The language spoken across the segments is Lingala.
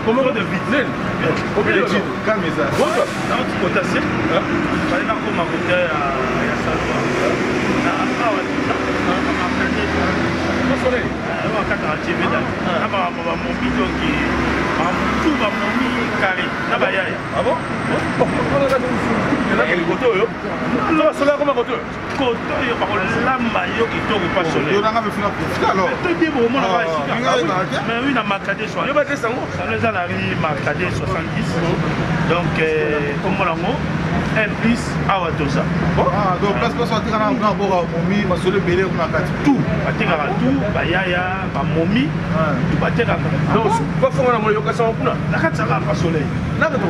Comment de vite? Calme ça. Non, tu peux tasser. Fallait pas qu'on m'accorde à Salva. Soleil. Wakata TV là. Aba baba mon bidon qui tout va mon carré. Na ba yaya. Ah bon? On a gardé une photo yo. Non, soleil comment photo? Koto yo par lamba yo qui to pas soleil. On a pas fait la photo alors. Tout dit bon mon va ici. Mais oui na marqué sur. Yo ba te sango. Ça les a la marqué 70. Donc comme on a mot un plus à Watosa. Ah, donc place pas sortir dans un bord momi, ma soleil belé on a gardé tout. Batekaka tout, bayaya, bamomi, batekaka. Donc pas faut on a mon location pour là. Nakataka pas soleil. Nakata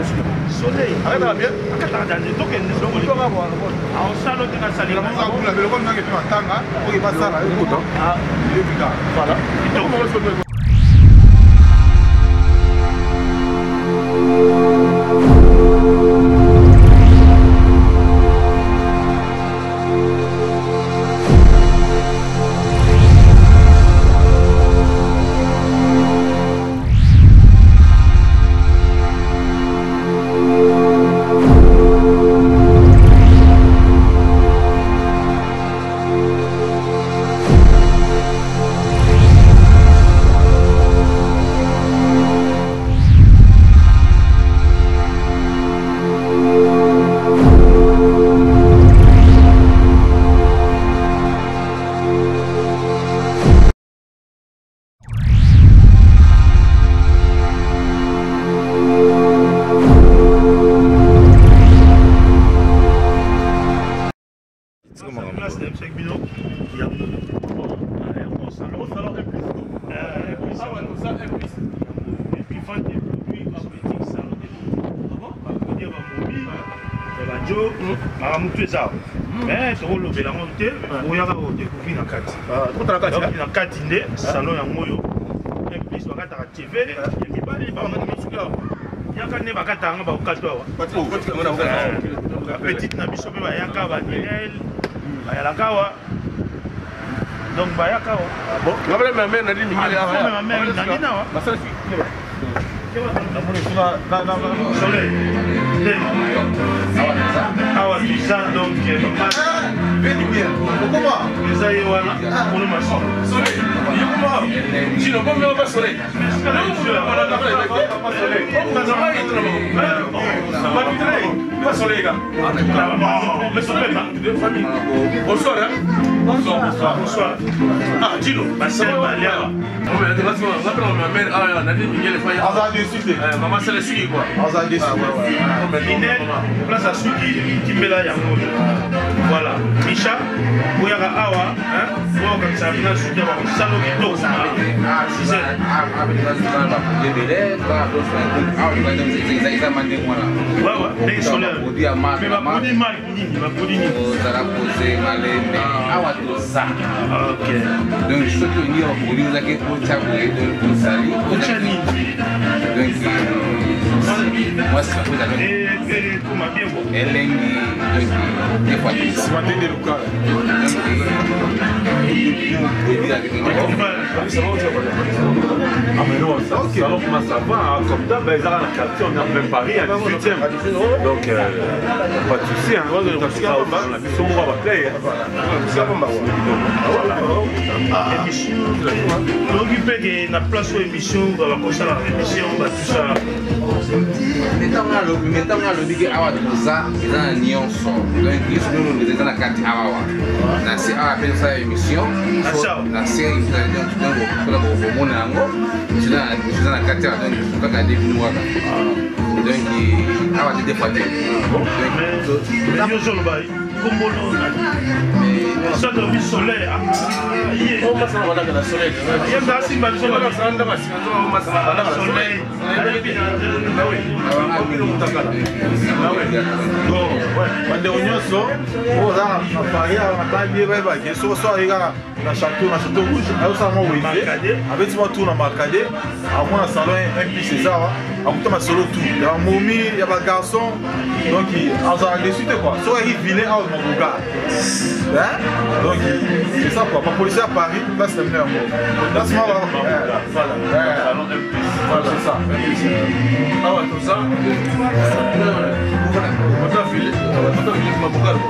Soleil. Nakata bien. Nakataka dans les tokens de soleil. En salon de la salle. La maman a le bon n'a que tu attends, pour y passer là, écoute. Ah, il est bizarre. Voilà. Mais tu as la montée, où il y a découvert la carte. La carte est salon en moyo. Et puis, tu as la TV, et puis, il y a des petite nabiso, il y a la kawa. Donc, il y a la kawa. Bon, la mère n'a dit ma mère n'a dit non. Awa tuza donc veni bien. Pourquoi? Les aïwana pour le maçon. Soleil. Sinon comme on va soleil. Pas soleil gars. Mais son père de famille. Bonsoir hein. Bonsoir. Ah Gino. Marcel Maliawa. On appelle ma mère ah Nadine Miguel Faye. Maman c'est le suivi quoi. Place à Suki qui met là voilà. Micha, vous avez awa, hein? Vous avez ça vient sur des salons qui tournent. Ah, c'est ça. Donc, ce que nous avons voulu, nous avons pour Sali. Moi, c'est pour et comment bien vous? Elle est des fois. Ah mais non, ça commence à voir, comme ça, ben, ils ont la quartier, on est en plein Paris, à 18e. Donc, pas de souci, hein. On a vu son mot à play. Émission, on occupe de la place aux émissions, on va comme ça la émission, on va tout ça. Maintenant, on a le dit que Awa de ça, ils ont un nion son. Donc, ils sont dans la carte Awa. La série a fait sa émission. La série, ils ont mon ango. Je suis dans la carte, donc, il faut regarder le noir. Donc, Awa de défaut. Mais nous sommes là. Mais ça doit être soleil. On passe dans la soleil. Il y a un soleil. na château rouge ayosalama weze abetima tour na marcade amona salon implice eza awa akuta masolo tout ya bamomi ya bagarçon donc azala dessus te quoi soki aki vilain awa makoga donc c'est ça quoi bapolisier à Paris place termine yango plasement Voilà, c'est ça. Ah ouais, comme ça. On t'a filé ma boucale.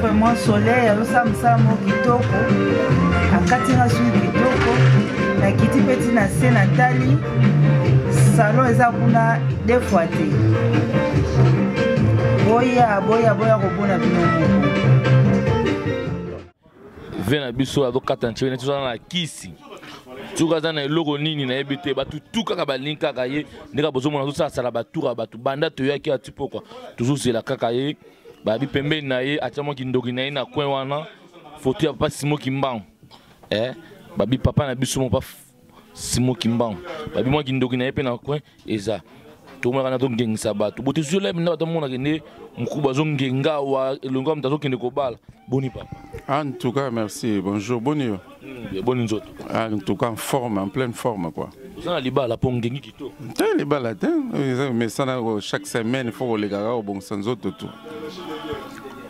Vraiment soleil azosamisa mo kitoko akatinga sui kitoko na kiti peti na se na tali salon eza kuna deux fois te boya kobona bino moko ve na biso azokata ntiwe neti ozala na kisi tuka aza na eloko nini nayebi te bato tu kaka balingi kaka ye ndeka bozomona azosalasala batour ya bato banda toyaki ati pokwa tozozela kaka ye babi pembeni na ye atia mwa kindoki na ye na coin wana foto ya papa Simon Kimbangu babi papa na biso moko pa Simon Kimbangu babi mwa kindoki na ye mpe na coin eza tomonaka na tongengisa bato bote sola nde bato mona kende mokuba azongenga wa elongo ya moto azokende kobala boni papa. En tout cas merci, bonjour, bonjour. Bonne nzoto. En tout cas en forme, en pleine forme quoi. Vous avez les balles pour ngengi kito. Les balles mais ça chaque semaine il faut les gars au bon sans autre tout.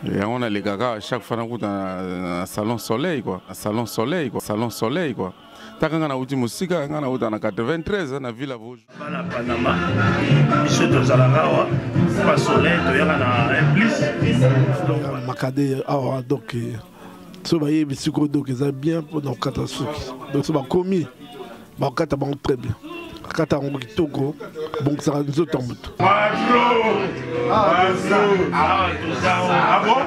Et on a les gars chaque fois dans un salon soleil quoi, salon soleil quoi. Tant qu'on a outil musique, on a outil en 93 na Villa Vosges. Bana Panama. Biso to zalagawa pas soleil to yaka na implice. Makade awa donc so ba yebi siko donc ça bien pour nos catastrophes. Donc ça va commis. Ba kata ba très bien. Kata on kitoko bon ça nous autres en moto. Ah bon?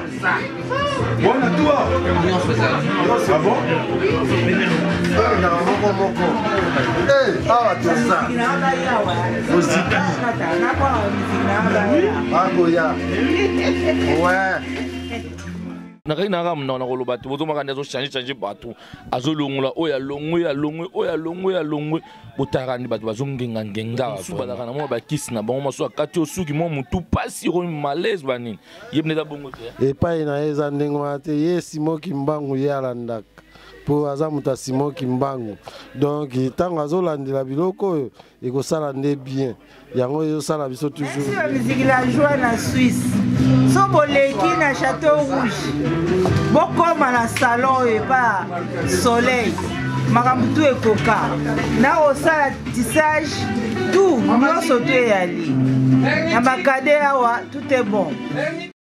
Bon à toi. Ah bon? Ah tout ça. Ouais. Nakai nanga mna koloba te bozo makanda zo changer bato azolongola oya longwe botakani bato bazongenga ngenga balaka na mo bakisi na bango maso akati osuki mo mutu pasi ro malaise banini yebneza bongo te epai na eza ndengo ate ye Simon Kimbangu ye alandaka po aza muta Simon Kimbangu donc tango azolandela biloko oyo ekosala nde bien yango ezosala biso toujours musique la joie na Suisse so boleki na Château Rouge bokoma na salon et pas soleil makambo tu ekoka na osala tissage tout nyonso to eyali na bakade awa tout est bon.